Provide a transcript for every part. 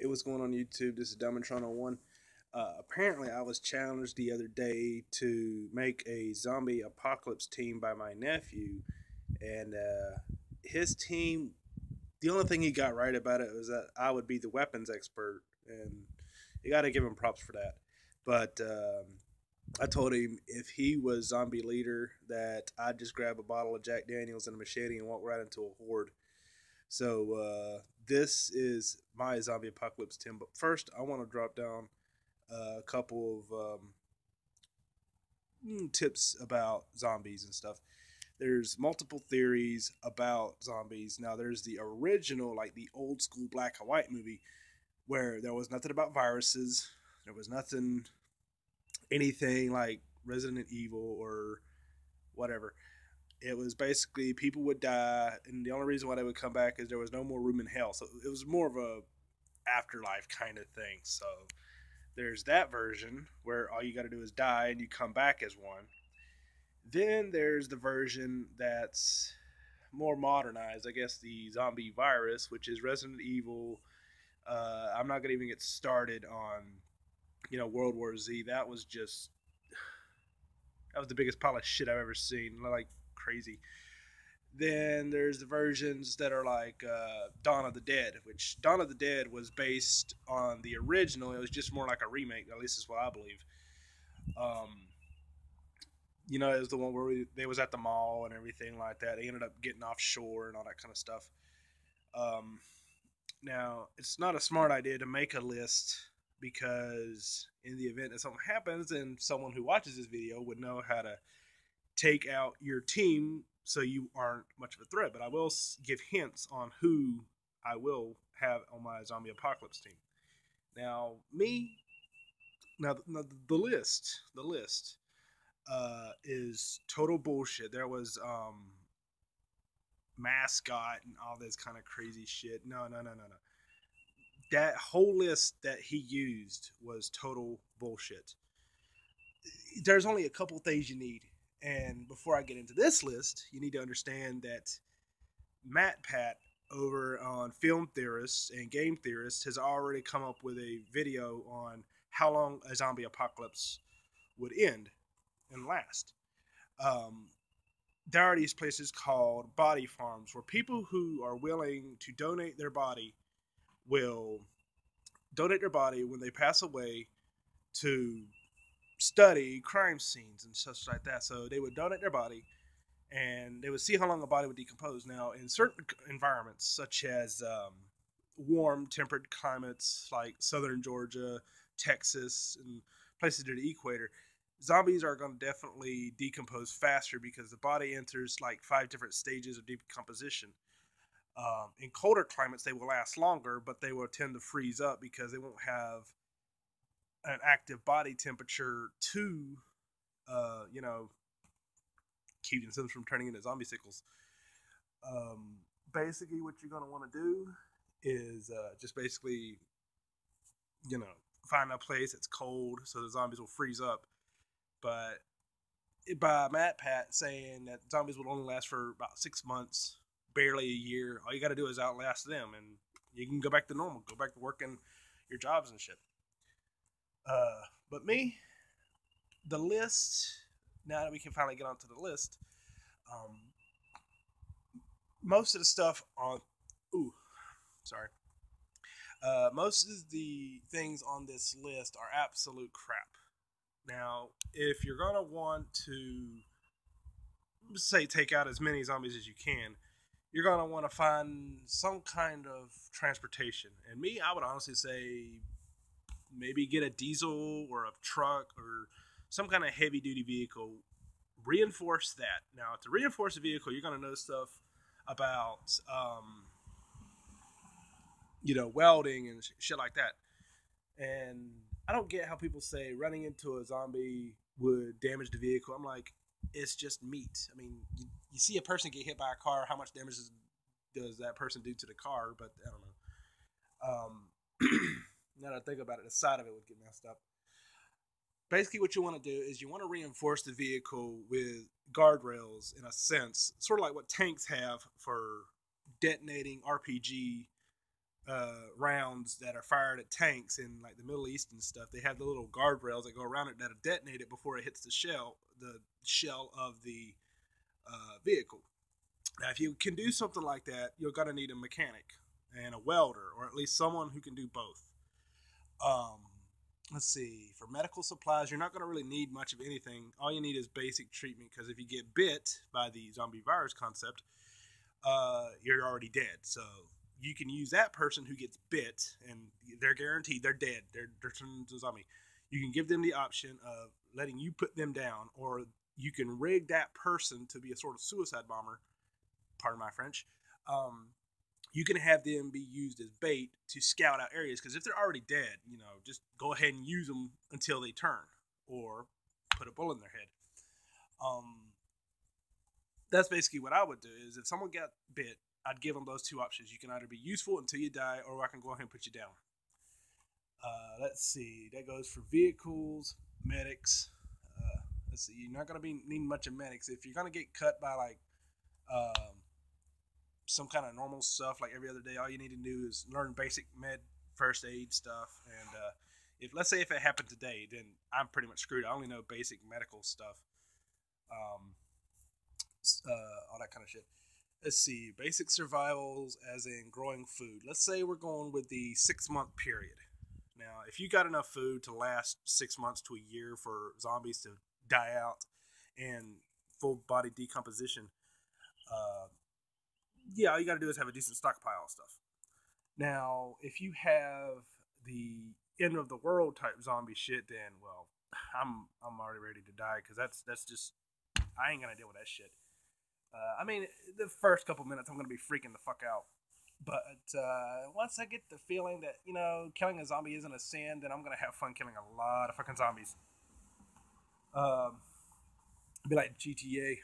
Hey, what's going on YouTube? This is Diamondtron01. Apparently, I was challenged the other day to make a zombie apocalypse team by my nephew, and his team. The only thing he got right about it was that I would be the weapons expert, and you got to give him props for that. But I told him if he was zombie leader, that I'd just grab a bottle of Jack Daniels and a machete and walk right into a horde. So this is my zombie apocalypse team. But first, I want to drop down a couple of tips about zombies and stuff. There's multiple theories about zombies. Now, there's the original, like the old school black and white movie, where there was nothing about viruses. There was nothing, anything like Resident Evil or whatever. It was basically people would die, and the only reason why they would come back is there was no more room in hell. So it was more of a afterlife kind of thing. So there's that version where all you got to do is die and you come back as one. Then there's the version that's more modernized, I guess, the zombie virus, which is Resident Evil. I'm not gonna even get started on World War Z. That was the biggest pile of shit I've ever seen, like crazy. Then there's the versions that are like Dawn of the Dead, which Dawn of the Dead was based on the original. It was just more like a remake, at least is what I believe. Um, it was the one where they was at the mall and everything like that. They ended up getting offshore and all that kind of stuff. Um, Now, it's not a smart idea to make a list because in the event that something happens, then someone who watches this video would know how to take out your team so you aren't much of a threat. But I will give hints on who I will have on my zombie apocalypse team. Now, the list is total bullshit. There was mascot and all this kind of crazy shit. No, no, no, no, no. That whole list that he used was total bullshit. There's only a couple things you need. And before I get into this list, you need to understand that MatPat over on Film Theorists and Game Theorists has already come up with a video on how long a zombie apocalypse would end and last. Um, there are these places called body farms where people who are willing to donate their body will donate their body when they pass away to study crime scenes and such like that. So they would donate their body and they would see how long a body would decompose. Now, in certain environments, such as warm, temperate climates like southern Georgia, Texas, and places near the equator, zombies are going to definitely decompose faster because the body enters like 5 different stages of decomposition. In colder climates, they will last longer, but they will tend to freeze up because they won't have an active body temperature to, uh, you know, keep themselves from turning into zombie sickles. Basically, what you're going to want to do is just basically, you know, find a place that's cold so the zombies will freeze up. But by MatPat saying that zombies will only last for about 6 months, barely a year, all you got to do is outlast them, and you can go back to normal, go back to working your jobs and shit. But me, the list. Now that we can finally get onto the list, um, most of the stuff on. Ooh, sorry. Most of the things on this list are absolute crap. Now, if you're gonna want to say take out as many zombies as you can, you're gonna want to find some kind of transportation. And me, I would honestly say maybe get a diesel or a truck or some kind of heavy duty vehicle. Reinforce that. Now, to reinforce a vehicle, you're gonna know stuff about welding and shit like that. And I don't get how people say running into a zombie would damage the vehicle. I'm like, it's just meat. I mean, you see a person get hit by a car, how much damage does that person do to the car? But I don't know. Now that I think about it, the side of it would get messed up. Basically, what you want to do is you want to reinforce the vehicle with guardrails in a sense, sort of like what tanks have for detonating RPG rounds that are fired at tanks in like the Middle East and stuff. They have the little guardrails that go around it that'll detonate it before it hits the shell of the vehicle. Now, if you can do something like that, you're gonna need a mechanic and a welder, or at least someone who can do both. Um, let's see. For medical supplies, you're not gonna really need much of anything. All you need is basic treatment, because if you get bit by the zombie virus concept, you're already dead. So you can use that person who gets bit, and they're guaranteed they're dead. They're turned into a zombie. You can give them the option of letting you put them down, or you can rig that person to be a sort of suicide bomber. Pardon my French. You can have them be used as bait to scout out areas, because if they're already dead, just go ahead and use them until they turn, or put a bullet in their head. That's basically what I would do. Is if someone got bit, I'd give them those two options. You can either be useful until you die, or I can go ahead and put you down. Let's see. That goes for vehicles, medics. Let's see. You're not going to be needing much of medics. If you're going to get cut by like some kind of normal stuff like every other day, all you need to do is learn basic first aid stuff. And let's say if it happened today, then I'm pretty much screwed. I only know basic medical stuff. All that kind of shit. Let's see. Basic survivals, as in growing food. Let's say we're going with the 6-month period. Now, if you got enough food to last 6 months to a year for zombies to die out and full body decomposition, all you got to do is have a decent stockpile of stuff. Now, if you have the end of the world type zombie shit, then I'm already ready to die, because that's just, I ain't gonna deal with that shit. The first couple minutes I'm gonna be freaking the fuck out, but once I get the feeling that killing a zombie isn't a sin, then I'm gonna have fun killing a lot of fucking zombies. Be like GTA.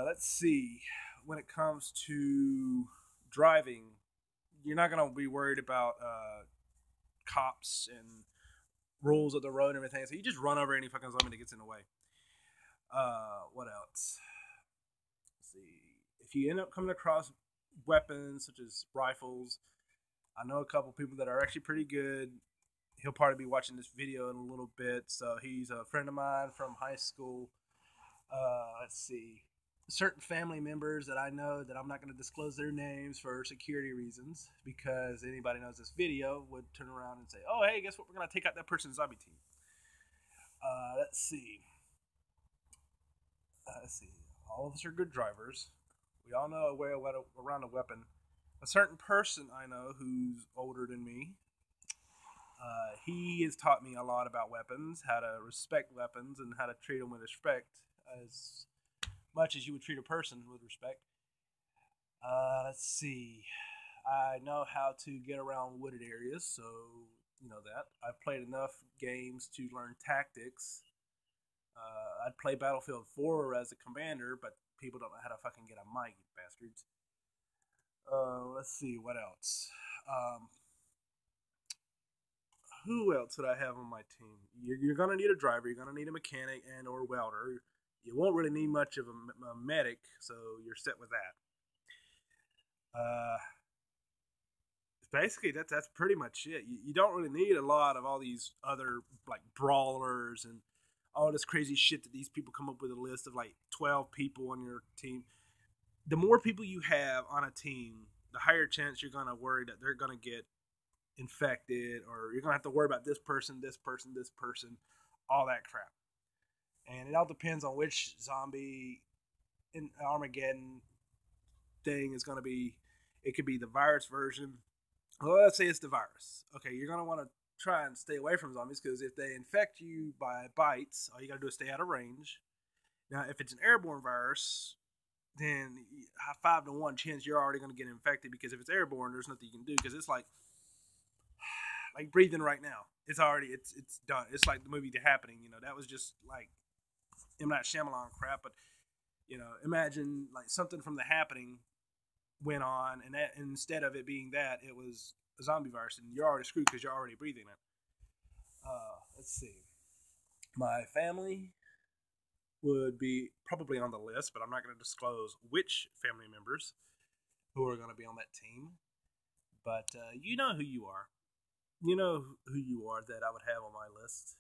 Let's see. When it comes to driving, you're not gonna be worried about cops and rules of the road and everything. So you just run over any fucking zombie that gets in the way. What else? Let's see. If you end up coming across weapons such as rifles, I know a couple people that are actually pretty good. He'll probably be watching this video in a little bit. So he's a friend of mine from high school. Let's see. Certain family members that I know that I'm not going to disclose their names for security reasons, because anybody knows this video would turn around and say, oh, hey, guess what? We're going to take out that person's zombie team. Let's see. All of us are good drivers. We all know a way around a weapon. A certain person I know who's older than me, he has taught me a lot about weapons, how to respect weapons, and how to treat them with respect, as much as you would treat a person with respect. Let's see. I know how to get around wooded areas, so you know that. I've played enough games to learn tactics. I'd play Battlefield 4 as a commander, but people don't know how to fucking get a mic, you bastards. Let's see, what else? Who else would I have on my team? You're going to need a driver, you're going to need a mechanic and or welder. You won't really need much of a medic, so you're set with that. Basically, that's pretty much it. You don't really need a lot of all these other like brawlers and all this crazy shit that these people come up with a list of like 12 people on your team. The more people you have on a team, the higher chance you're going to worry that they're going to get infected, or you're going to have to worry about this person, all that crap. And it all depends on which zombie in Armageddon thing is going to be. It could be the virus version. Well, let's say it's the virus. Okay, you're going to want to try and stay away from zombies, because if they infect you by bites, all you got to do is stay out of range. Now, if it's an airborne virus, then 5 to 1 chance you're already going to get infected, because if it's airborne, there's nothing you can do, because it's like breathing right now. It's done. It's like the movie The Happening. That was just like M. Night Shyamalan crap, but imagine like something from The Happening went on, and that instead of it being that, it was a zombie virus, and you're already screwed because you're already breathing it. Let's see. My family would be probably on the list, but I'm not going to disclose which family members who are going to be on that team. But you know who you are. You know who you are that I would have on my list.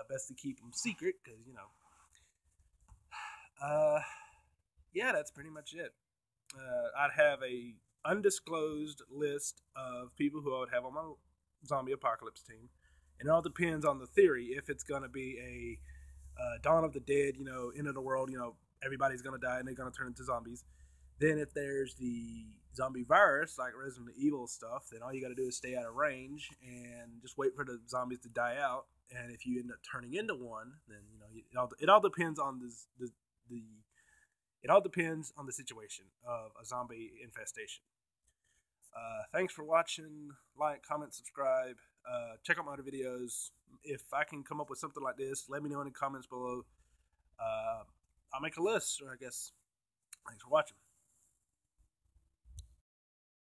Best to keep them secret because, you know. Yeah, that's pretty much it. I'd have a undisclosed list of people who I would have on my zombie apocalypse team. And it all depends on the theory. If it's going to be a Dawn of the Dead, you know, end of the world, you know, everybody's going to die and they're going to turn into zombies. Then if there's the zombie virus, like Resident Evil stuff, then all you got to do is stay out of range and just wait for the zombies to die out. And if you end up turning into one, then, you know, it all depends on it all depends on the situation of a zombie infestation. Thanks for watching. Like, comment, subscribe. Check out my other videos. If I can come up with something like this, let me know in the comments below. I'll make a list, I guess. Thanks for watching.